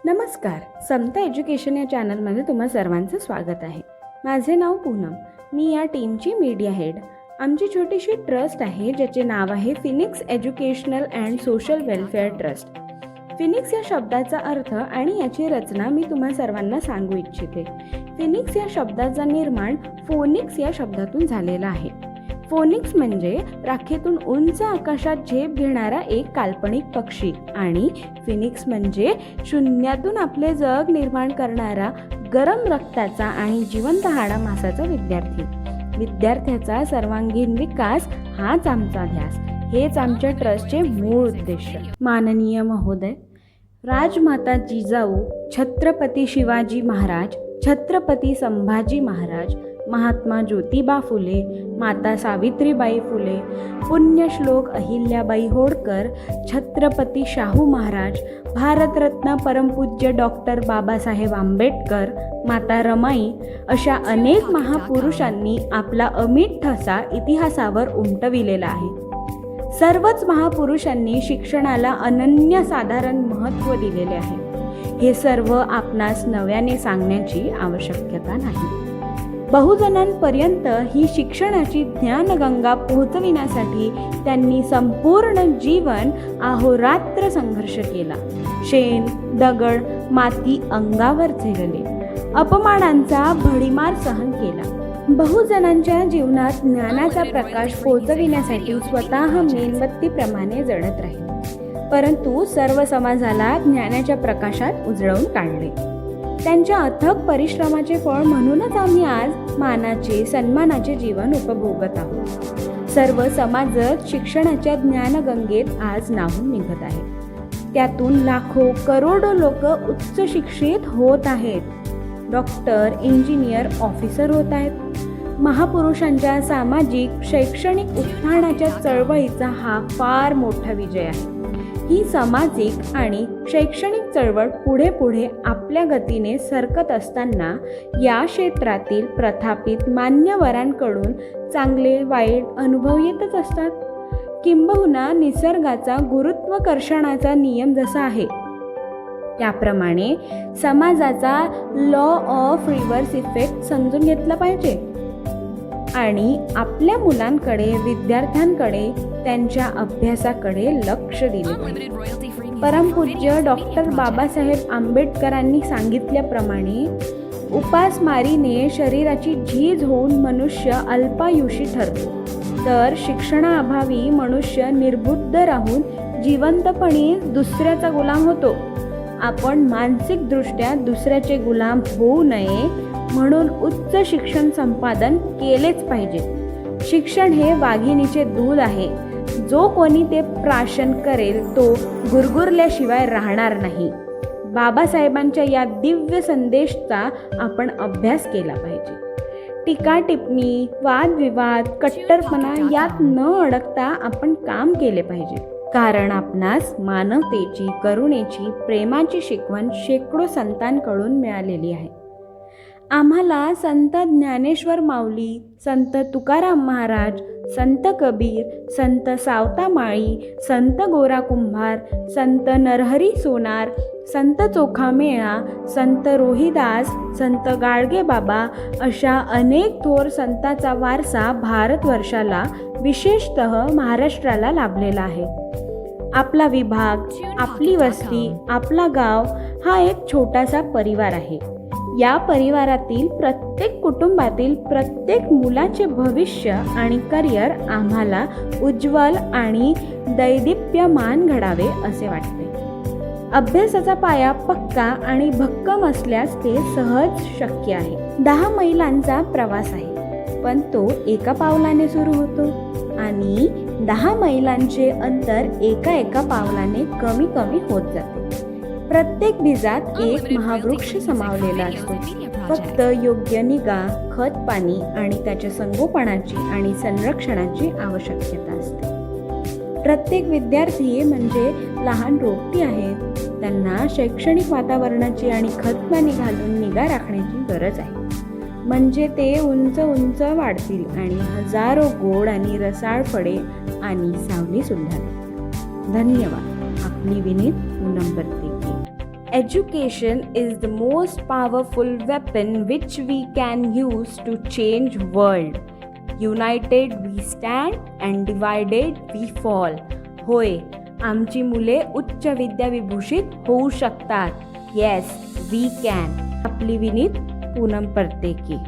नमस्कार. समता एज्युकेशन या चॅनलमध्ये तुम्हा सर्वांचं स्वागत आहे. माझे नाव पूनम. मी या टीमची मीडिया हेड. आमची छोटीशी ट्रस्ट आहे ज्याचे नाव आहे Phoenix educational and social welfare trust. Phoenix या शब्दाचा अर्थ आणि याची रचना मी तुम्हा सर्वांना सांगू इच्छिते. फिनिक्स या शब्दाचा निर्माण फोनिक्स या शब्दातून झालेला आहे. फोनिक्स म्हणजे राखेतून उंच आकाशात झेप घेणारा एक काल्पनिक पक्षी आणि फिनिक्स म्हणजे शून्यातून आपले जग निर्माण करणारा गरम रक्ताचा आणि जिवंत हाडामासाचा विद्यार्थी. विद्यार्थ्याचा सर्वांगीण विकास हाच आमचा ध्यास, हेच आमच्या ट्रस्टचे मूळ उद्देश. माननीय महोदय, राजमाता जिजाऊ, छत्रपती शिवाजी महाराज, छत्रपती संभाजी महाराज, महात्मा ज्योतिबा फुले, माता सावित्रीबाई फुले, पुण्यश्लोक अहिल्याबाई होळकर, छत्रपती शाहू महाराज, भारतरत्न परमपूज्य डॉक्टर बाबासाहेब आंबेडकर, माता रमाई अशा अनेक महापुरुषांनी आपला अमिट ठसा इतिहासावर उमटविलेला आहे. सर्वच महापुरुषांनी शिक्षणाला अनन्यसाधारण महत्त्व दिलेले आहे. हे सर्व आपणास नव्याने सांगण्याची आवश्यकता नाही. बहुजनांपर्यंत ही शिक्षणाची ज्ञानगंगा पोहोचविण्यासाठी त्यांनी संपूर्ण जीवन अहोरात्र संघर्ष केला. शेण, दगड, माती अंगावर झेलले, अपमानांचा भडीमार सहन केला. बहुजनांच्या जीवनात ज्ञानाचा प्रकाश पोहोचविण्यासाठी स्वतः मेणबत्तीप्रमाणे जळत राहिले, परंतु सर्व समाजाला ज्ञानाच्या प्रकाशात उजळवून काढले. त्यांच्या अथक परिश्रमाचे फळ म्हणूनच आम्ही आज मानाचे, सन्मानाचे जीवन उपभोगत आहोत. सर्व समाजच शिक्षणाच्या ज्ञानगंगेत आज न्हाऊन निघत आहे. त्यातून लाखो, करोडो लोक उच्च शिक्षित होत आहेत. डॉक्टर, इंजिनियर, ऑफिसर होत आहेत. महापुरुषांच्या सामाजिक, शैक्षणिक उत्थानाच्या चळवळीचा हा फार मोठा विजय आहे. ही सामाजिक आणि शैक्षणिक चळवळ पुढे पुढे आपल्या गतीने सरकत असताना या क्षेत्रातील प्रस्थापित मान्यवरांकडून चांगले वाईट अनुभव येतच असतात. किंबहुना निसर्गाचा गुरुत्वाकर्षणाचा नियम जसा आहे त्याप्रमाणे समाजाचा लॉ ऑफ रिव्हर्स इफेक्ट समजून घेतला पाहिजे आणि आपल्या मुलांकडे, विद्यार्थ्यांकडे, त्यांच्या अभ्यासाकडे लक्ष दिले पाहिजे. परमपूज्य डॉक्टर बाबासाहेब आंबेडकरांनी सांगितल्याप्रमाणे उपासमारीने शरीराची झीज होऊन मनुष्य अल्पायुषी ठरतो, तर शिक्षणाअभावी मनुष्य निर्बुद्ध राहून जिवंतपणे दुसऱ्याचा गुलाम होतो. आपण मानसिकदृष्ट्या दुसऱ्याचे गुलाम होऊ नये म्हणून उच्च शिक्षण संपादन केलेच पाहिजे. शिक्षण हे वाघिणीचे दूध आहे. जो कोणी ते प्राशन करेल तो गुरगुरल्याशिवाय राहणार नाही. बाबासाहेबांच्या या दिव्य संदेशचा आपण अभ्यास केला पाहिजे. टीका टिप्पणी, वादविवाद, कट्टरपणा यात न अडकता आपण काम केले पाहिजे. कारण आपणास मानवतेची, करुणेची, प्रेमाची शिकवण शेकडो संतांकडून मिळालेली आहे. आम्हाला संत ज्ञानेश्वर माऊली, संत तुकाराम महाराज, संत कबीर, संत सावता माळी, संत गोरा कुंभार, संत नरहरी सोनार, संत चोखामेळा, संत रोहिदास, संत गाडगे बाबा अशा अनेक थोर संतांचा वारसा भारतवर्षाला, विशेषतः महाराष्ट्राला लाभलेला आहे. आपला विभाग, आपली वस्ती, आपला गाव हा एक छोटासा परिवार आहे. या परिवारातील प्रत्येक कुटुंबातील प्रत्येक मुलाचे भविष्य आणि करिअर आम्हाला उज्ज्वल आणि दैदिप्यमान घडावे असे वाटते. अभ्यासाचा पाया पक्का आणि भक्कम असल्यास ते सहज शक्य आहे. 10 मैलांचा प्रवास आहे, पण तो एका पावलाने सुरू होतो आणि 10 मैलांचे अंतर एका पावलाने कमी कमी होत जाते. प्रत्येक बीजात एक महावृक्ष समावलेला असतो. फक्त योग्य निगा, खत पाणी आणि त्याच्या संगोपनाची आणि संरक्षणाची आवश्यकता असते. प्रत्येक विद्यार्थी म्हणजे लहान रोपटी आहेत. त्यांना शैक्षणिक वातावरणाची आणि खत पाणी घालून निगा राखण्याची गरज आहे, म्हणजे ते उंच उंच वाढतील आणि हजारो गोड आणि रसाळ फळे आणि सावली सुद्धा. धन्यवाद. आपली Vineet Poonam परतेके. Education is the most powerful weapon which we can use to change world. United we stand and divided we fall. होय, आमची मुले उच्च विद्याविभूषित होऊ शकतात. Yes we can. आपली विनीत पूनम परतेकी.